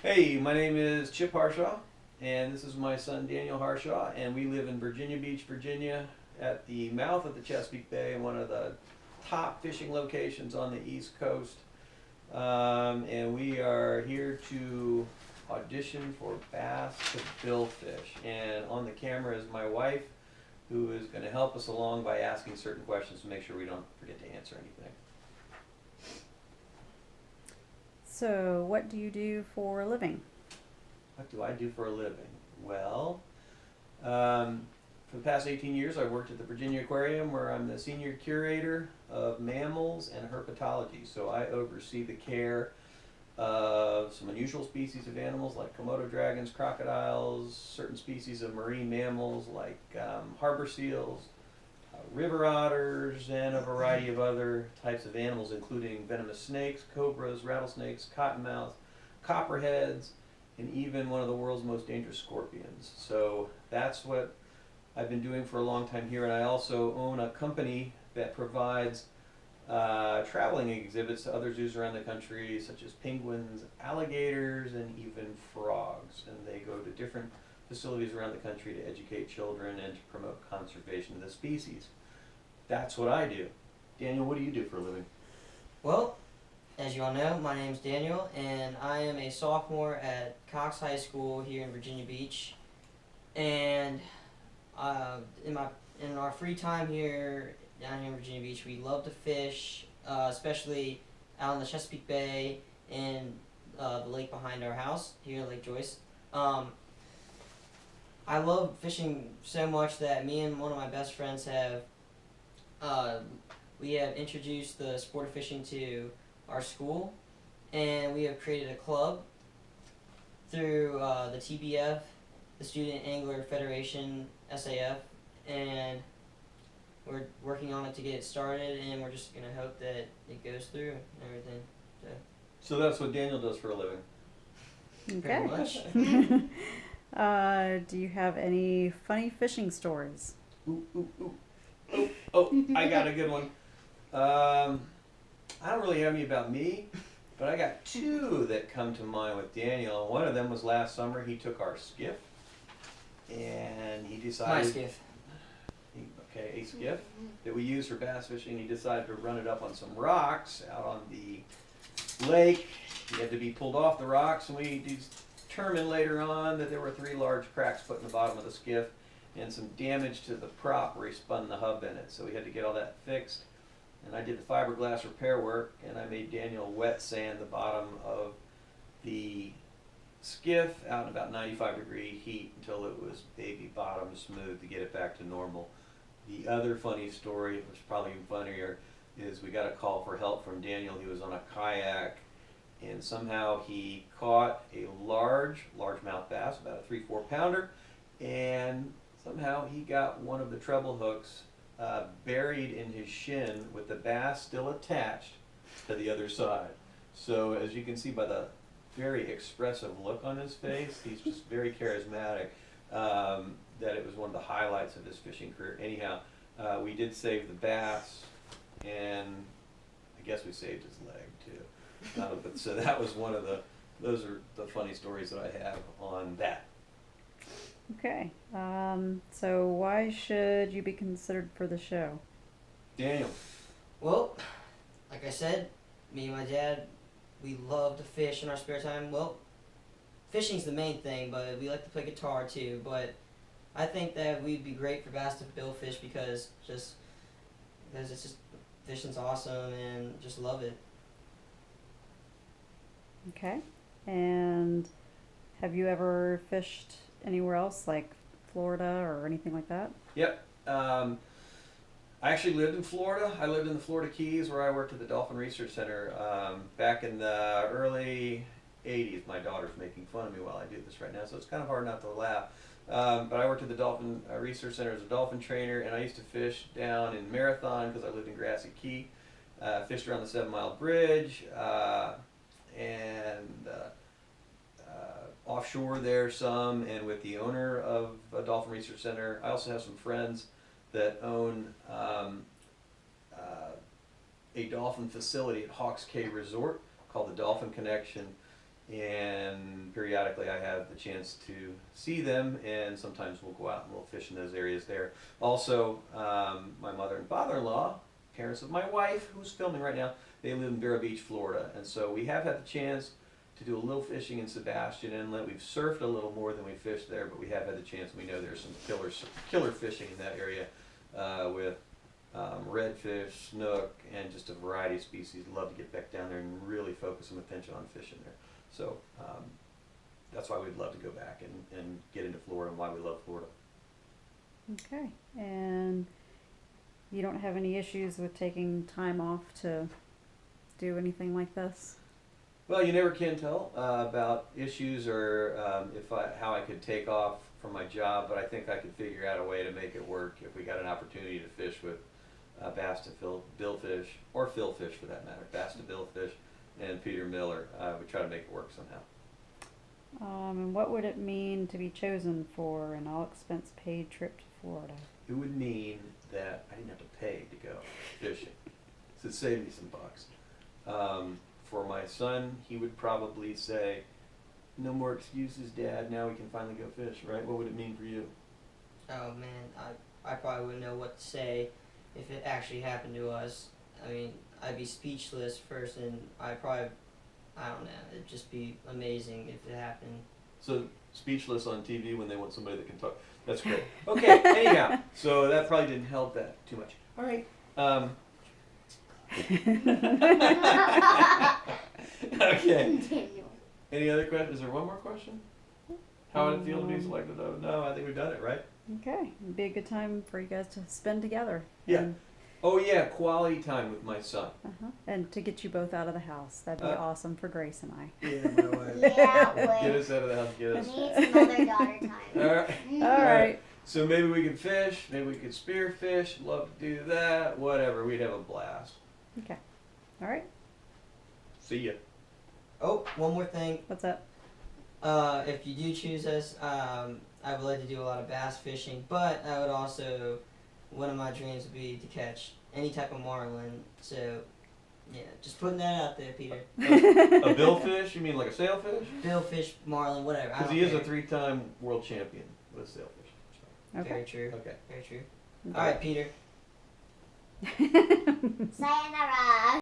Hey, my name is Chip Harshaw, and this is my son Daniel Harshaw, and we live in Virginia Beach, Virginia, at the mouth of the Chesapeake Bay, one of the top fishing locations on the East Coast. And we are here to audition for Bass to Billfish. And on the camera is my wife, who is going to help us along by asking certain questions to make sure we don't forget to answer anything. So, what do you do for a living? What do I do for a living? Well, for the past 18 years, I've worked at the Virginia Aquarium where I'm the senior curator of mammals and herpetology. So I oversee the care of some unusual species of animals like Komodo dragons, crocodiles, certain species of marine mammals like harbor seals, river otters, and a variety of other types of animals, including venomous snakes, cobras, rattlesnakes, cottonmouths, copperheads, and even one of the world's most dangerous scorpions. So that's what I've been doing for a long time here, and I also own a company that provides traveling exhibits to other zoos around the country, such as penguins, alligators, and even frogs. And they go to different facilities around the country to educate children and to promote conservation of the species. That's what I do. Daniel, what do you do for a living? Well, as you all know, my name's Daniel, and I am a sophomore at Cox High School here in Virginia Beach. And in our free time here down here in Virginia Beach, we love to fish, especially out in the Chesapeake Bay and the lake behind our house here, Lake Joyce. I love fishing so much that me and one of my best friends have we have introduced the sport of fishing to our school, and we have created a club through the TBF, the Student Angler Federation, SAF, and we're working on it to get it started, and we're just going to hope that it goes through and everything. So that's what Daniel does for a living. Pretty Okay. much. Do you have any funny fishing stories? Ooh, ooh, ooh. Oh, I got a good one. I don't really have any about me, but I got two that come to mind with Daniel. One of them was last summer. He took our skiff, and he My decided. skiff. Okay, a skiff that we use for bass fishing. He decided to run it up on some rocks out on the lake. He had to be pulled off the rocks, and we determined later on that there were 3 large cracks put in the bottom of the skiff and some damage to the prop where he spun the hub in it. So we had to get all that fixed. And I did the fiberglass repair work, and I made Daniel wet sand the bottom of the skiff out in about 95-degree heat until it was baby bottom smooth to get it back to normal. The other funny story, which is probably even funnier, is we got a call for help from Daniel. He was on a kayak, and somehow he caught a largemouth bass, about a 3-4 pounder, and somehow he got one of the treble hooks buried in his shin with the bass still attached to the other side. So as you can see by the very expressive look on his face, he's just very charismatic, that it was one of the highlights of his fishing career. Anyhow, we did save the bass, and I guess we saved his leg too. But so that was one of those are the funny stories that I have on that. Okay. So, why should you be considered for the show? Daniel. Well, like I said, me and my dad, we love to fish in our spare time. Well, fishing's the main thing, but we like to play guitar too. But I think that we'd be great for Bass to Billfish because it's just fishing's awesome and just love it. Okay. And have you ever fished anywhere else, like Florida or anything like that? Yep. I actually lived in Florida. I lived in the Florida Keys where I worked at the Dolphin Research Center back in the early 80s. My daughter's making fun of me while I do this right now, so it's kind of hard not to laugh. But I worked at the Dolphin Research Center as a dolphin trainer, and I used to fish down in Marathon because I lived in Grassy Key. Fished around the 7 Mile Bridge and offshore there some, and with the owner of a Dolphin Research Center. I also have some friends that own a dolphin facility at Hawks Cay Resort called the Dolphin Connection, and periodically I have the chance to see them, and sometimes we'll go out and we'll fish in those areas there. Also, my mother and father-in-law, parents of my wife, who's filming right now, they live in Vero Beach, Florida, and so we have had the chance to do a little fishing in Sebastian Inlet. We've surfed a little more than we fished there, but we have had the chance, and we know there's some killer fishing in that area with redfish, snook, and just a variety of species. Love to get back down there and really focus some attention on fishing there. So that's why we'd love to go back and get into Florida, and why we love Florida. Okay, and you don't have any issues with taking time off to do anything like this? Well, you never can tell about issues or how I could take off from my job, but I think I could figure out a way to make it work if we got an opportunity to fish with bass to billfish, or fillfish for that matter, bass to billfish, and Peter Miller. We try to make it work somehow. And what would it mean to be chosen for an all-expense paid trip to Florida? It would mean that I didn't have to pay to go fishing, so it saved me some bucks. For my son, he would probably say, "No more excuses, Dad. Now we can finally go fish." Right? What would it mean for you? Oh man, I probably wouldn't know what to say if it actually happened to us. I mean, I'd be speechless first, and I don't know, it'd just be amazing if it happened. So speechless on TV when they want somebody that can talk. That's great. Okay. Anyhow, so that probably didn't help that too much. All right. Okay. Any other questions? Is there one more question? How would it feel to be selected? Oh, no, I think we've done it, right? Okay, it'd be a good time for you guys to spend together. Yeah. And, Oh yeah, quality time with my son. and to get you both out of the house. That'd be awesome for Grace and I. Yeah, my wife. Yeah, Get wait. us out of the house. Get We us. need some mother-daughter time. All right. All right. So maybe we could fish. Maybe we could spearfish. Love to do that. Whatever. We'd have a blast. Okay. All right. See ya. Oh, one more thing. What's up? If you do choose us, I would like to do a lot of bass fishing, but I would also, one of my dreams would be to catch any type of marlin. So, yeah, just putting that out there, Peter. A billfish? You mean like a sailfish? Billfish, marlin, whatever. I Because don't he is a care. 3-time world champion with sailfish. Okay. Very true. Okay. Very true. Okay. All right, Peter. Sayonara.